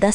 10